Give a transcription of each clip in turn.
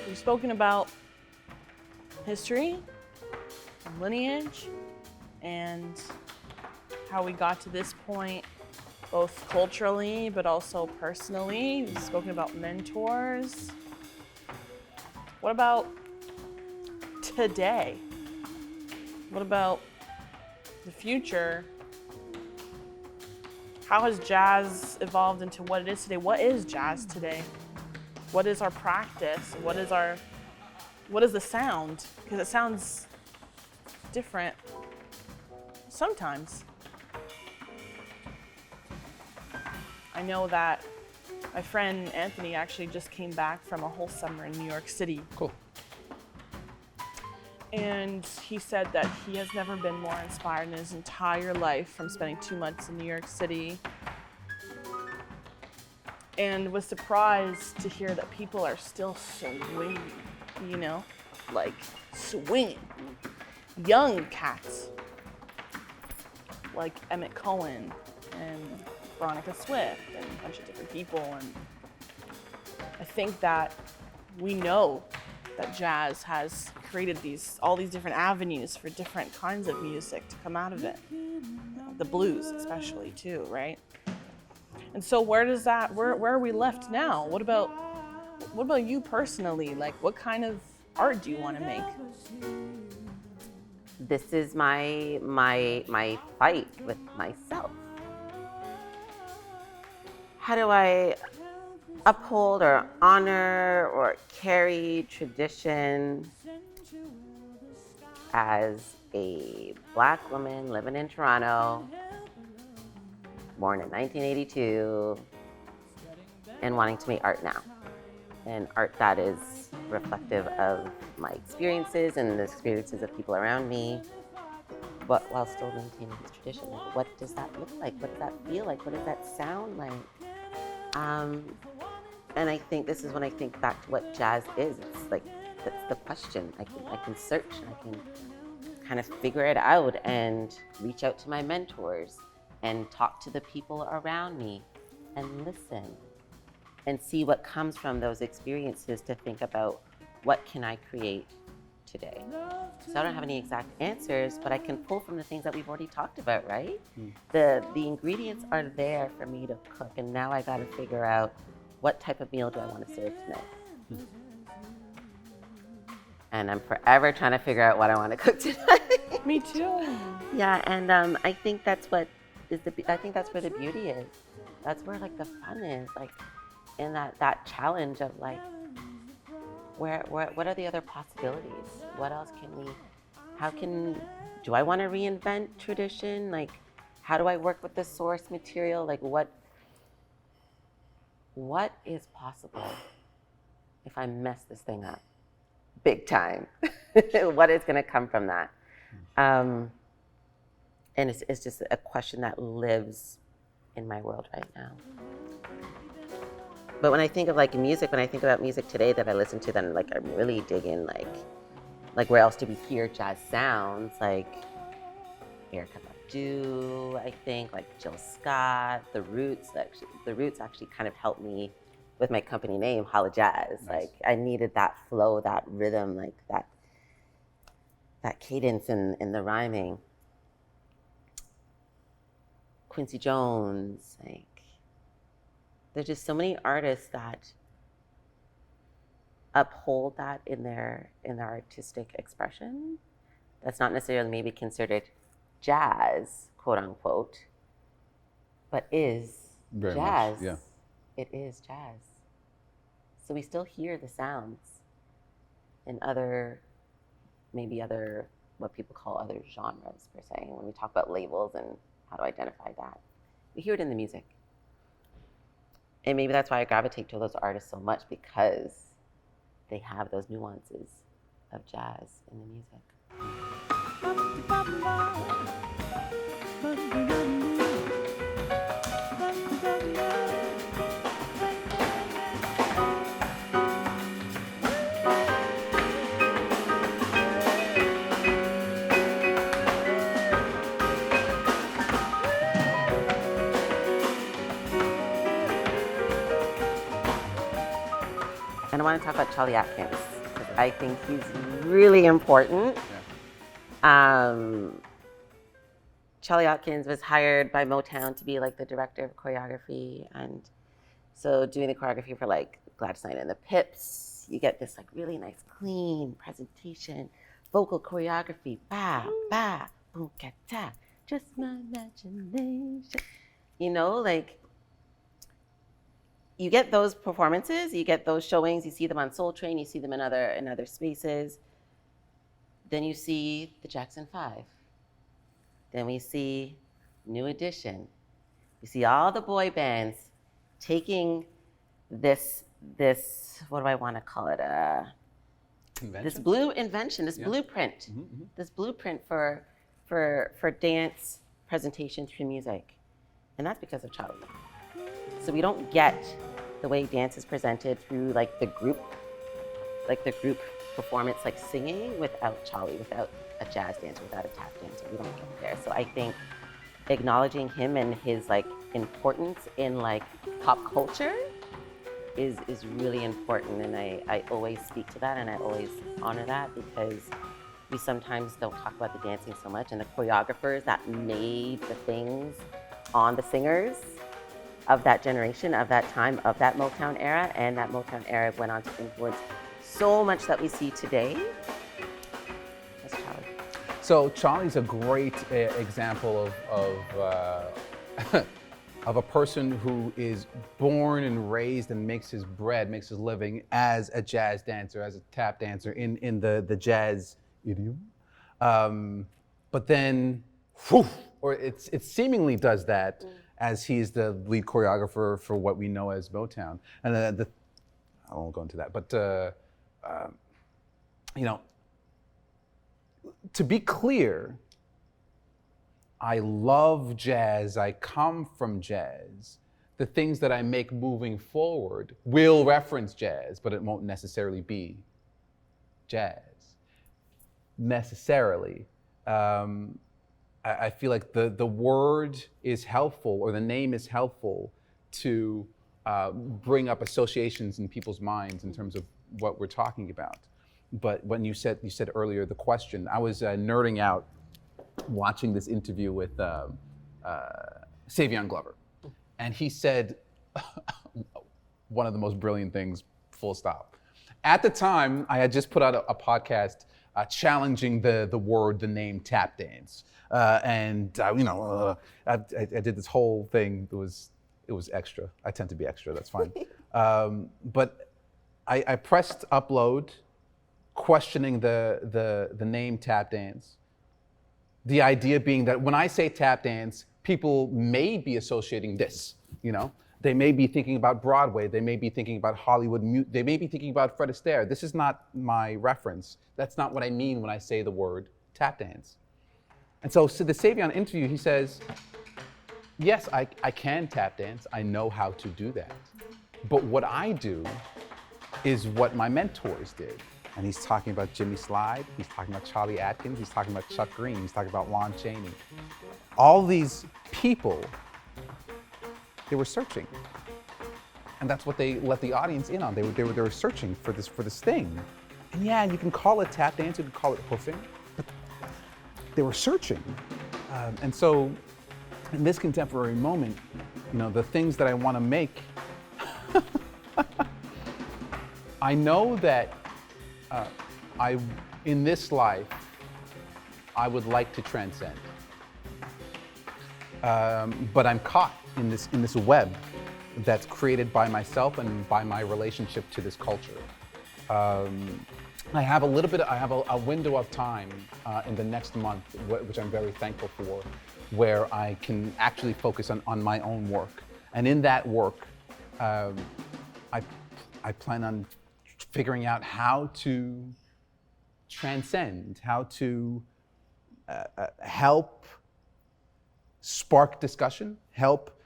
We've spoken about history, lineage, and how we got to this point, both culturally, but also personally. We've spoken about mentors. What about today? What about the future? How has jazz evolved into what it is today? What is jazz today? What is our practice? What is the sound? Because it sounds different sometimes. I know that my friend Anthony actually just came back from a whole summer in New York City. Cool. And he said that he has never been more inspired in his entire life from spending 2 months in New York City. And was surprised to hear that people are still swinging, you know? Like, swinging. Young cats. Like Emmett Cohen and Veronica Swift and a bunch of different people. And I think that we know that jazz has created all these different avenues for different kinds of music to come out of it. The blues especially too, right? And so where are we left now? What about you personally? Like, what kind of art do you want to make? This is my fight with myself. How do I uphold or honor or carry tradition as a Black woman living in Toronto, born in 1982, and wanting to make art now? And art that is reflective of my experiences and the experiences of people around me, but while still maintaining this tradition. Like, what does that look like? What does that feel like? What does that sound like? And I think this is when I think back to what jazz is. It's like, that's the question. I can search, I can kind of figure it out and reach out to my mentors and talk to the people around me and listen and see what comes from those experiences to think about what can I create today. So I don't have any exact answers, but I can pull from the things that we've already talked about, right? The ingredients are there for me to cook, and now I gotta figure out what type of meal do I want to serve tonight. And I'm forever trying to figure out what I want to cook tonight. Me too. Yeah, and I think that's where the beauty is. That's where like the fun is, like in that challenge of like, what are the other possibilities? What else do I want to reinvent tradition? Like, how do I work with the source material? Like, what is possible if I mess this thing up big time? What is going to come from that? And it's just a question that lives in my world right now. But when I think of like music, when I think about music today that I listen to, then like I'm really digging like where else do we hear jazz sounds? Like Erykah Badu, I think, like Jill Scott, The Roots actually kind of helped me with my company name, Holla Jazz. Nice. Like I needed that flow, that rhythm, like that cadence in the rhyming. Quincy Jones, like there's just so many artists that uphold that in their artistic expression. That's not necessarily maybe considered jazz, quote unquote, but is very jazz. Much, yeah. It is jazz. So we still hear the sounds in other what people call other genres per se. When we talk about labels and how to identify that, we hear it in the music. And maybe that's why I gravitate to those artists so much, because they have those nuances of jazz in the music. And I want to talk about Charlie Atkins, because I think he's really important. Charlie Atkins was hired by Motown to be like the director of choreography, and so doing the choreography for like Gladys Knight and the Pips, you get this like really nice, clean presentation, vocal choreography, ba ba boom kata, just my imagination. You know, like you get those performances, you get those showings, you see them on Soul Train, you see them in other spaces. Then you see the Jackson 5. Then we see New Edition. You see all the boy bands taking this what do I want to call it? This blue invention, this blueprint, this blueprint for dance presentation through music. And that's because of Charlie. So we don't get the way dance is presented through like the group performance, like singing, without Charlie, without a jazz dancer, without a tap dancer. We don't get there. So I think acknowledging him and his like importance in like pop culture is really important, and I always speak to that, and I always honor that, because we sometimes don't talk about the dancing so much, and the choreographers that made the things on the singers of that generation, of that time, of that Motown era, and that Motown era went on to influence so much that we see today. That's Charlie. So Charlie's a great example of a person who is born and raised and makes his bread, makes his living as a jazz dancer, as a tap dancer in the jazz idiom. But then, it seemingly does that as he's the lead choreographer for what we know as Motown. And I won't go into that, but you know, to be clear, I love jazz, I come from jazz. The things that I make moving forward will reference jazz, but it won't necessarily be jazz, necessarily. I feel like the word is helpful, or the name is helpful to bring up associations in people's minds in terms of what we're talking about. But when you said earlier the question, I was nerding out watching this interview with Savion Glover, and he said one of the most brilliant things, full stop. At the time, I had just put out a podcast challenging the name tap dance, and I did this whole thing. It was extra. I tend to be extra. That's fine. But I pressed upload, questioning the name tap dance. The idea being that when I say tap dance, people may be associating this, you know? They may be thinking about Broadway, they may be thinking about Hollywood, they may be thinking about Fred Astaire. This is not my reference. That's not what I mean when I say the word tap dance. And so the Savion interview, he says, yes, I can tap dance, I know how to do that. But what I do is what my mentors did. And he's talking about Jimmy Slide, he's talking about Charlie Atkins, he's talking about Chuck Green, he's talking about Lon Chaney. All these people, they were searching. And that's what they let the audience in on. They were searching for this thing. And yeah, you can call it tap dance, you can call it hoofing, but they were searching. And so in this contemporary moment, you know, the things that I want to make, I know that in this life, I would like to transcend. But I'm caught in this web that's created by myself and by my relationship to this culture. I have a window of time in the next month, which I'm very thankful for, where I can actually focus on my own work. And in that work, I plan on figuring out how to transcend, how to help spark discussion, help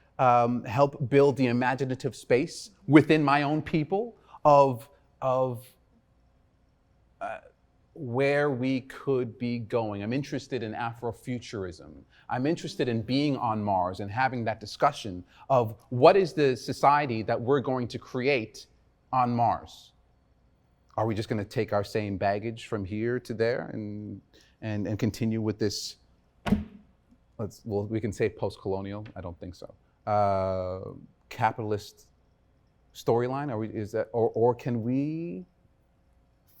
build the imaginative space within my own people of where we could be going. I'm interested in Afrofuturism. I'm interested in being on Mars and having that discussion of what is the society that we're going to create on Mars. are we just going to take our same baggage from here to there and continue with this? We can say post-colonial. I don't think so. Capitalist storyline. Or can we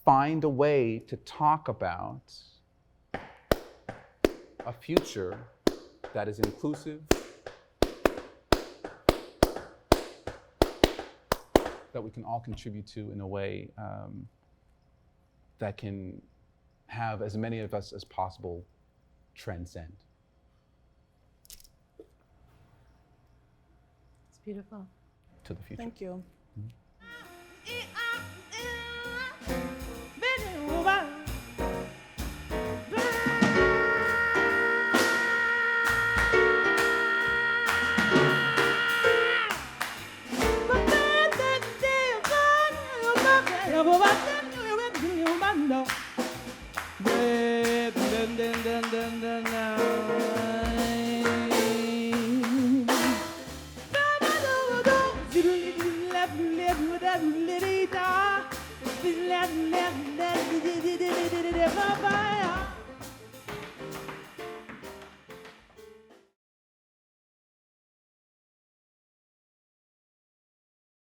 find a way to talk about a future that is inclusive, that we can all contribute to in a way that can have as many of us as possible transcend? It's beautiful. To the future. Thank you. Bye.